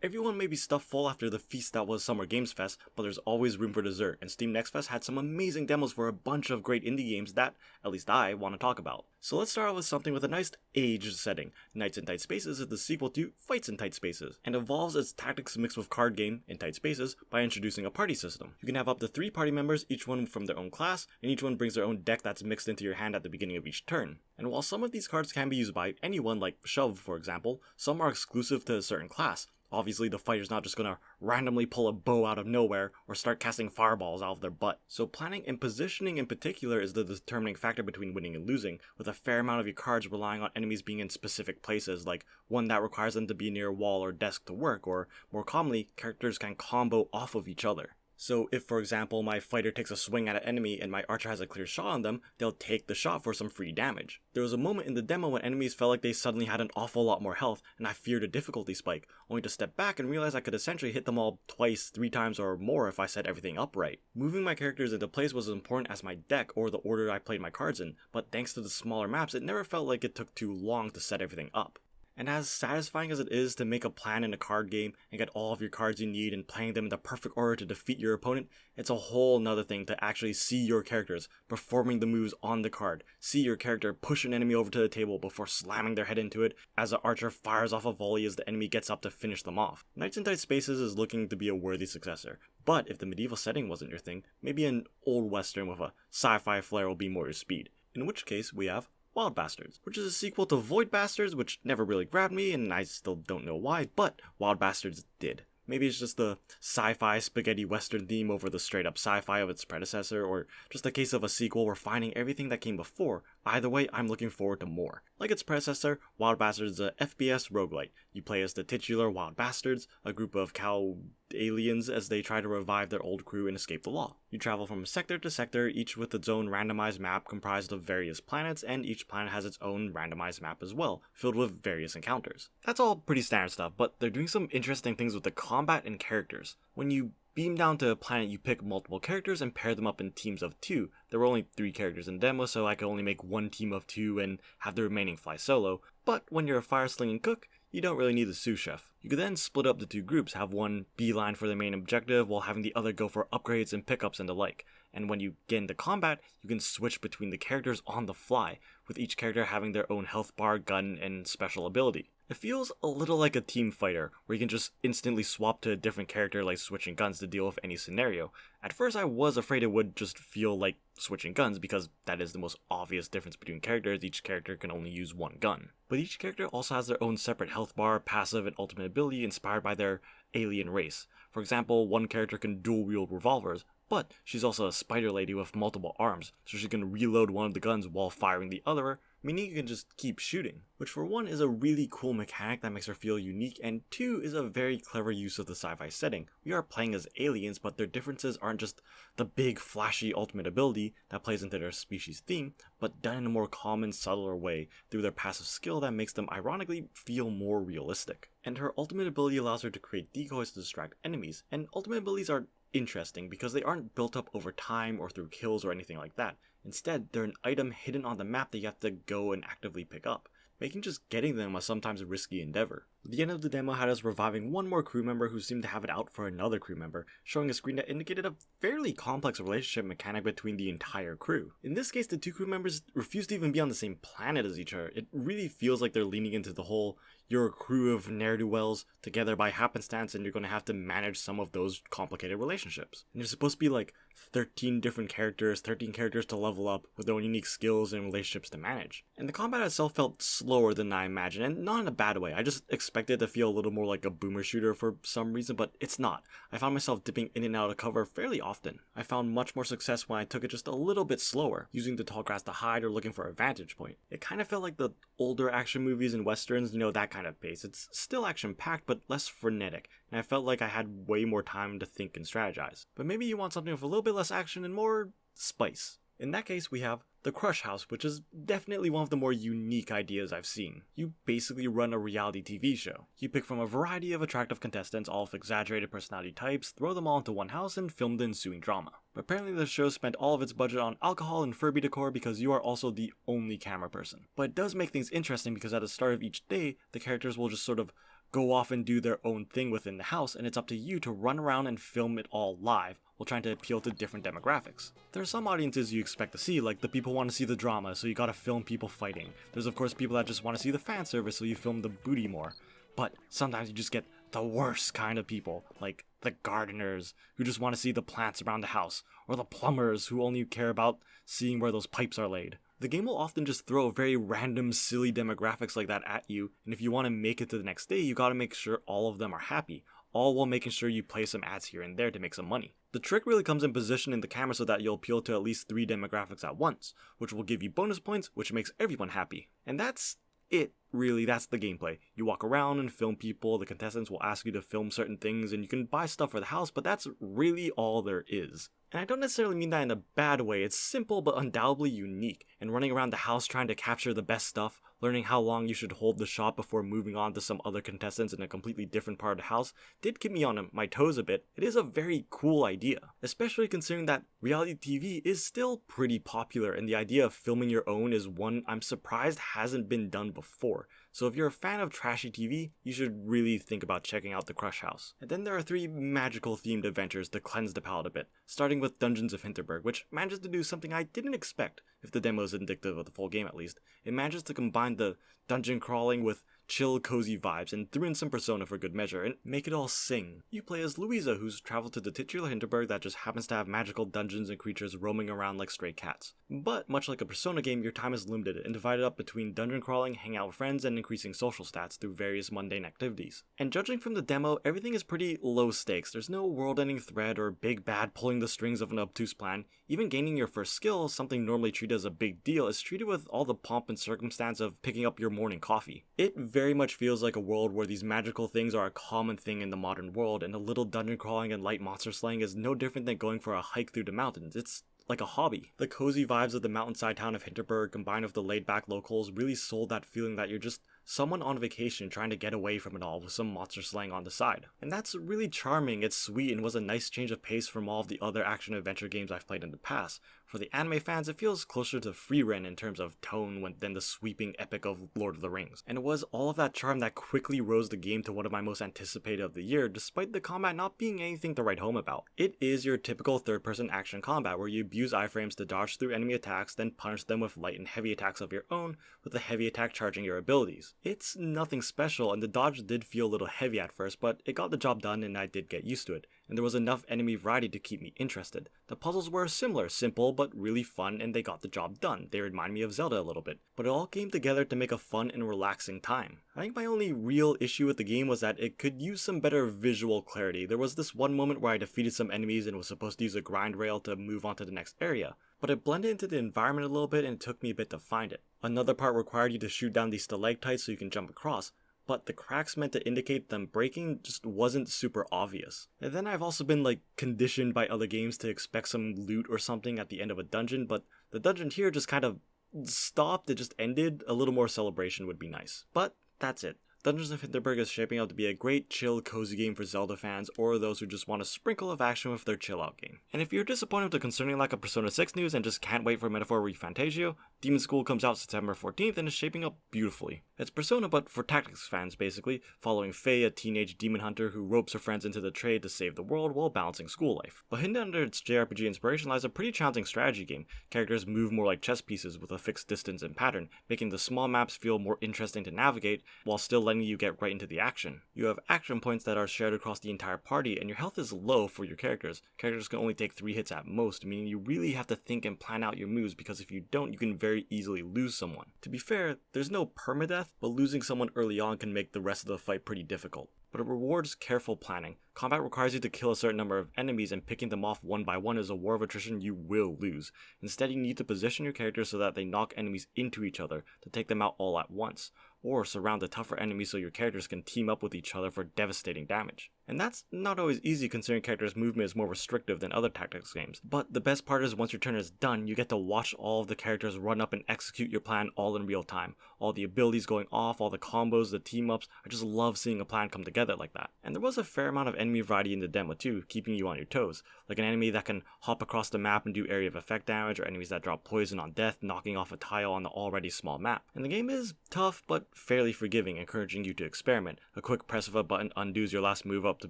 Everyone may be stuffed full after the feast that was Summer Games Fest, but there's always room for dessert, and Steam Next Fest had some amazing demos for a bunch of great indie games that, at least I, want to talk about. So let's start out with something with a nice aged setting. Knights in Tight Spaces is the sequel to Fights in Tight Spaces, and evolves its tactics mixed with card game in Tight Spaces by introducing a party system. You can have up to 3 party members, each one from their own class, and each one brings their own deck that's mixed into your hand at the beginning of each turn. And while some of these cards can be used by anyone, like Shove for example, some are exclusive to a certain class. Obviously, the fighter's not just gonna randomly pull a bow out of nowhere or start casting fireballs out of their butt. So planning and positioning in particular is the determining factor between winning and losing, with a fair amount of your cards relying on enemies being in specific places, like one that requires them to be near a wall or desk to work, or more commonly, characters can combo off of each other. So if, for example, my fighter takes a swing at an enemy and my archer has a clear shot on them, they'll take the shot for some free damage. There was a moment in the demo when enemies felt like they suddenly had an awful lot more health, and I feared a difficulty spike, only to step back and realize I could essentially hit them all twice, 3 times or more if I set everything up right. Moving my characters into place was as important as my deck or the order I played my cards in, but thanks to the smaller maps, it never felt like it took too long to set everything up. And as satisfying as it is to make a plan in a card game and get all of your cards you need and playing them in the perfect order to defeat your opponent, it's a whole nother thing to actually see your characters performing the moves on the card. See your character push an enemy over to the table before slamming their head into it as the archer fires off a volley as the enemy gets up to finish them off. Knights in Tight Spaces is looking to be a worthy successor, but if the medieval setting wasn't your thing, maybe an old western with a sci-fi flair will be more your speed. In which case, we have Wild Bastards, which is a sequel to Void Bastards, which never really grabbed me, and I still don't know why, but Wild Bastards did. Maybe it's just the sci-fi spaghetti western theme over the straight-up sci-fi of its predecessor, or just a case of a sequel refining everything that came before. Either way, I'm looking forward to more. Like its predecessor, Wild Bastards is a FPS roguelite. You play as the titular Wild Bastards, a group of cow aliens as they try to revive their old crew and escape the law. You travel from sector to sector, each with its own randomized map comprised of various planets, and each planet has its own randomized map as well, filled with various encounters. That's all pretty standard stuff, but they're doing some interesting things with the combat and characters. When you beam down to a planet, you pick multiple characters and pair them up in teams of 2. There were only 3 characters in demo, so I could only make 1 team of 2 and have the remaining fly solo, but when you're a fire-slinging cook, you don't really need the sous chef. You could then split up the 2 groups, have one beeline for the main objective while having the other go for upgrades and pickups and the like. And when you get into combat, you can switch between the characters on the fly, with each character having their own health bar, gun, and special ability. It feels a little like a team fighter, where you can just instantly swap to a different character like switching guns to deal with any scenario. At first I was afraid it would just feel like switching guns because that is the most obvious difference between characters, each character can only use 1 gun. But each character also has their own separate health bar, passive, and ultimate ability inspired by their alien race. For example, one character can dual wield revolvers, but she's also a spider lady with multiple arms, so she can reload one of the guns while firing the other, meaning you can just keep shooting. Which for one is a really cool mechanic that makes her feel unique, and 2 is a very clever use of the sci-fi setting. We are playing as aliens, but their differences aren't just the big flashy ultimate ability that plays into their species theme, but done in a more calm and subtler way through their passive skill that makes them ironically feel more realistic. And her ultimate ability allows her to create decoys to distract enemies, and ultimate abilities are interesting because they aren't built up over time or through kills or anything like that. Instead, they're an item hidden on the map that you have to go and actively pick up, making just getting them a sometimes risky endeavor. The end of the demo had us reviving one more crew member who seemed to have it out for another crew member, showing a screen that indicated a fairly complex relationship mechanic between the entire crew. In this case, the 2 crew members refuse to even be on the same planet as each other. It really feels like they're leaning into the whole, you're a crew of ne'er-do-wells together by happenstance and you're going to have to manage some of those complicated relationships. And there's supposed to be like 13 different characters, 13 characters to level up with their own unique skills and relationships to manage. And the combat itself felt slower than I imagined, and not in a bad way. I just expected it to feel a little more like a boomer shooter for some reason, but it's not. I found myself dipping in and out of cover fairly often. I found much more success when I took it just a little bit slower, using the tall grass to hide or looking for a vantage point. It kind of felt like the older action movies and westerns, that kind of pace. It's still action-packed, but less frenetic, and I felt like I had way more time to think and strategize. But maybe you want something with a little bit less action and more spice. In that case, we have The Crush House, which is definitely one of the more unique ideas I've seen. You basically run a reality TV show. You pick from a variety of attractive contestants, all with exaggerated personality types, throw them all into one house, and film the ensuing drama. But apparently the show spent all of its budget on alcohol and Furby decor because you are also the only camera person. But it does make things interesting because at the start of each day, the characters will just sort of go off and do their own thing within the house, and it's up to you to run around and film it all live while trying to appeal to different demographics. There are some audiences you expect to see, like the people want to see the drama, so you gotta film people fighting. There's of course people that just want to see the fan service, so you film the booty more. But sometimes you just get the worst kind of people, like the gardeners who just want to see the plants around the house, or the plumbers who only care about seeing where those pipes are laid. The game will often just throw very random, silly demographics like that at you, and if you want to make it to the next day, you gotta make sure all of them are happy, all while making sure you play some ads here and there to make some money. The trick really comes in positioning the camera so that you'll appeal to at least 3 demographics at once, which will give you bonus points, which makes everyone happy. And that's it, really. That's the gameplay. You walk around and film people, the contestants will ask you to film certain things, and you can buy stuff for the house, but that's really all there is. And I don't necessarily mean that in a bad way. It's simple but undoubtedly unique, and running around the house trying to capture the best stuff, learning how long you should hold the shot before moving on to some other contestants in a completely different part of the house did keep me on my toes a bit. It is a very cool idea, especially considering that reality TV is still pretty popular, and the idea of filming your own is one I'm surprised hasn't been done before. So if you're a fan of trashy TV, you should really think about checking out the Crush House. And then there are 3 magical themed adventures to cleanse the palate a bit, starting with Dungeons of Hinterberg, which manages to do something I didn't expect, if the demo is indicative of the full game at least. It manages to combine the dungeon crawling with chill, cozy vibes, and threw in some Persona for good measure, and make it all sing. You play as Louisa, who's traveled to the titular Hinterberg that just happens to have magical dungeons and creatures roaming around like stray cats. But, much like a Persona game, your time is limited and divided up between dungeon crawling, hanging out with friends, and increasing social stats through various mundane activities. And judging from the demo, everything is pretty low stakes. There's no world-ending threat or big bad pulling the strings of an obtuse plan. Even gaining your first skill, something normally treated as a big deal, is treated with all the pomp and circumstance of picking up your morning coffee. It very much feels like a world where these magical things are a common thing in the modern world, and a little dungeon crawling and light monster slaying is no different than going for a hike through the mountains. It's like a hobby. The cozy vibes of the mountainside town of Hinterberg combined with the laid-back locals really sold that feeling that you're just someone on vacation trying to get away from it all with some monster slaying on the side. And that's really charming, it's sweet, and was a nice change of pace from all of the other action-adventure games I've played in the past. For the anime fans, it feels closer to Frieren in terms of tone than the sweeping epic of Lord of the Rings. And it was all of that charm that quickly rose the game to one of my most anticipated of the year, despite the combat not being anything to write home about. It is your typical third-person action combat where you abuse iframes to dodge through enemy attacks, then punish them with light and heavy attacks of your own, with the heavy attack charging your abilities. It's nothing special, and the dodge did feel a little heavy at first, but it got the job done and I did get used to it, and there was enough enemy variety to keep me interested. The puzzles were similar, simple, but really fun, and they got the job done. They remind me of Zelda a little bit, but it all came together to make a fun and relaxing time. I think my only real issue with the game was that it could use some better visual clarity. There was this one moment where I defeated some enemies and was supposed to use a grind rail to move on to the next area, but it blended into the environment a little bit and it took me a bit to find it. Another part required you to shoot down these stalactites so you can jump across, but the cracks meant to indicate them breaking just wasn't super obvious. And then I've also been conditioned by other games to expect some loot or something at the end of a dungeon, but the dungeon here just kind of stopped, it just ended. A little more celebration would be nice. But that's it. Dungeons of Hinterberg is shaping up to be a great, chill, cozy game for Zelda fans or those who just want a sprinkle of action with their chill-out game. And if you're disappointed with the concerning lack of Persona 6 news and just can't wait for Metaphor ReFantazio, Demon School comes out September 14th and is shaping up beautifully. It's Persona but for tactics fans basically, following Faye, a teenage demon hunter who ropes her friends into the trade to save the world while balancing school life. But hidden under its JRPG inspiration lies a pretty challenging strategy game. Characters move more like chess pieces with a fixed distance and pattern, making the small maps feel more interesting to navigate while still letting you get right into the action. You have action points that are shared across the entire party, and your health is low for your characters. Characters can only take 3 hits at most, meaning you really have to think and plan out your moves, because if you don't, you can very easily lose someone. To be fair, there's no permadeath, but losing someone early on can make the rest of the fight pretty difficult. But it rewards careful planning. Combat requires you to kill a certain number of enemies, and picking them off one by one is a war of attrition you will lose. Instead, you need to position your characters so that they knock enemies into each other to take them out all at once, or surround the tougher enemies so your characters can team up with each other for devastating damage. And that's not always easy considering characters' movement is more restrictive than other tactics games. But the best part is once your turn is done, you get to watch all of the characters run up and execute your plan all in real time. All the abilities going off, all the combos, the team ups, I just love seeing a plan come together like that. And there was a fair amount of enemy variety in the demo too, keeping you on your toes. Like an enemy that can hop across the map and do area of effect damage, or enemies that drop poison on death, knocking off a tile on the already small map. And the game is tough but fairly forgiving, encouraging you to experiment. A quick press of a button undoes your last move up to the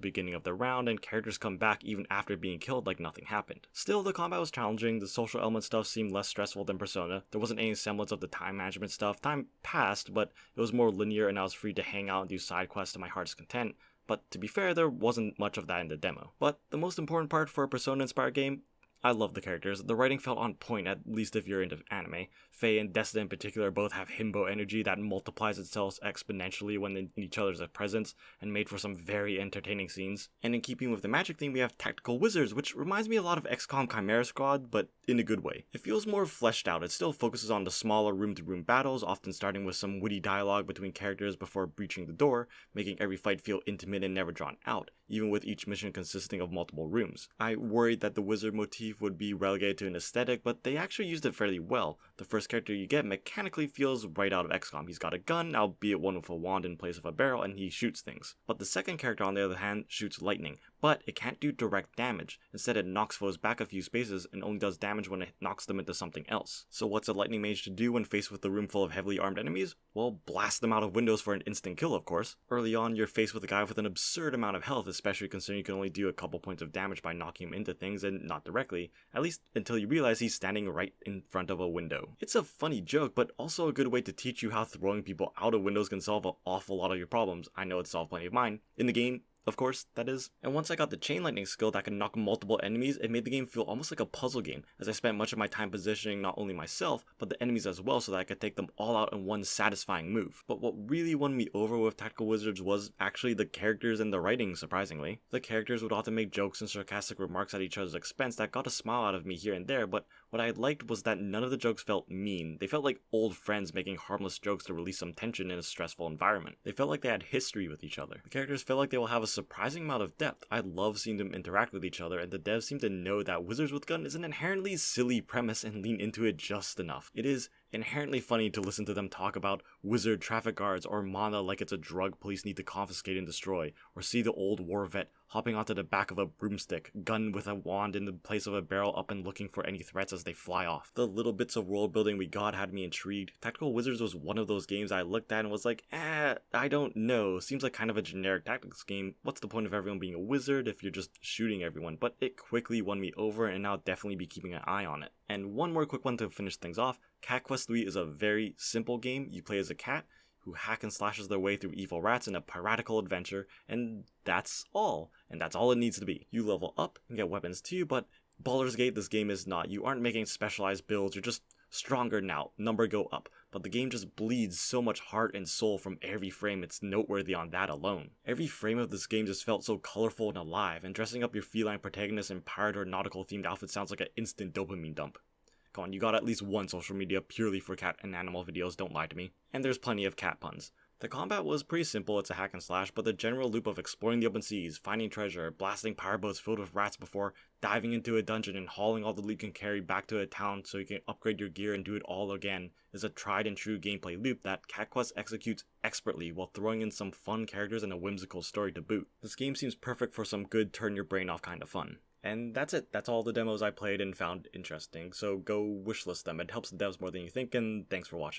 beginning of the round, and characters come back even after being killed like nothing happened. Still, the combat was challenging, the social element stuff seemed less stressful than Persona, there wasn't any semblance of the time management stuff, time passed, but it was more linear and I was free to hang out and do side quests to my heart's content. But to be fair, there wasn't much of that in the demo. But the most important part for a Persona-inspired game, I love the characters. The writing felt on point, at least if you're into anime. Faye and Desda in particular both have himbo energy that multiplies itself exponentially when in each other's presence, and made for some very entertaining scenes. And in keeping with the magic theme, we have tactical wizards, which reminds me a lot of XCOM Chimera Squad, but in a good way. It feels more fleshed out. It still focuses on the smaller room-to-room battles, often starting with some witty dialogue between characters before breaching the door, making every fight feel intimate and never drawn out, even with each mission consisting of multiple rooms. I worried that the wizard motif would be relegated to an aesthetic, but they actually used it fairly well. The first character you get mechanically feels right out of XCOM. He's got a gun, albeit one with a wand in place of a barrel, and he shoots things. But the second character on the other hand shoots lightning, but it can't do direct damage. Instead it knocks foes back a few spaces and only does damage when it knocks them into something else. So what's a lightning mage to do when faced with a room full of heavily armed enemies? Well, blast them out of windows for an instant kill, of course. Early on, you're faced with a guy with an absurd amount of health, especially considering you can only do a couple points of damage by knocking him into things, and not directly, at least until you realize he's standing right in front of a window. It's a funny joke, but also a good way to teach you how throwing people out of windows can solve an awful lot of your problems. I know it's solved plenty of mine. In the game, of course, that is. And once I got the chain lightning skill that can knock multiple enemies, it made the game feel almost like a puzzle game, as I spent much of my time positioning not only myself, but the enemies as well so that I could take them all out in one satisfying move. But what really won me over with Tactical Wizards was actually the characters and the writing, surprisingly. The characters would often make jokes and sarcastic remarks at each other's expense that got a smile out of me here and there, but what I liked was that none of the jokes felt mean. They felt like old friends making harmless jokes to release some tension in a stressful environment. They felt like they had history with each other. The characters felt like they will have a surprising amount of depth. I love seeing them interact with each other, and the devs seem to know that Wizards with Gun is an inherently silly premise and lean into it just enough. It is inherently funny to listen to them talk about wizard traffic guards or mana like it's a drug police need to confiscate and destroy, or see the old war vet hopping onto the back of a broomstick, gun with a wand in the place of a barrel up and looking for any threats as they fly off. The little bits of world building we got had me intrigued. Tactical Wizards was one of those games I looked at and was like, I don't know, seems like kind of a generic tactics game. What's the point of everyone being a wizard if you're just shooting everyone? But it quickly won me over, and I'll definitely be keeping an eye on it. And one more quick one to finish things off. Cat Quest 3 is a very simple game. You play as a cat who hack and slashes their way through evil rats in a piratical adventure, and that's all. And that's all it needs to be. You level up and get weapons too, but Baldur's Gate, this game is not. You aren't making specialized builds, you're just stronger now, number go up. But the game just bleeds so much heart and soul from every frame, it's noteworthy on that alone. Every frame of this game just felt so colorful and alive, and dressing up your feline protagonist in pirate or nautical themed outfits sounds like an instant dopamine dump. Come on, you got at least one social media purely for cat and animal videos, don't lie to me. And there's plenty of cat puns. The combat was pretty simple, it's a hack and slash, but the general loop of exploring the open seas, finding treasure, blasting pirate boats filled with rats before diving into a dungeon and hauling all the loot you can carry back to a town so you can upgrade your gear and do it all again is a tried and true gameplay loop that Cat Quest executes expertly while throwing in some fun characters and a whimsical story to boot. This game seems perfect for some good turn your brain off kind of fun. And that's it. That's all the demos I played and found interesting, so go wishlist them. It helps the devs more than you think, and thanks for watching.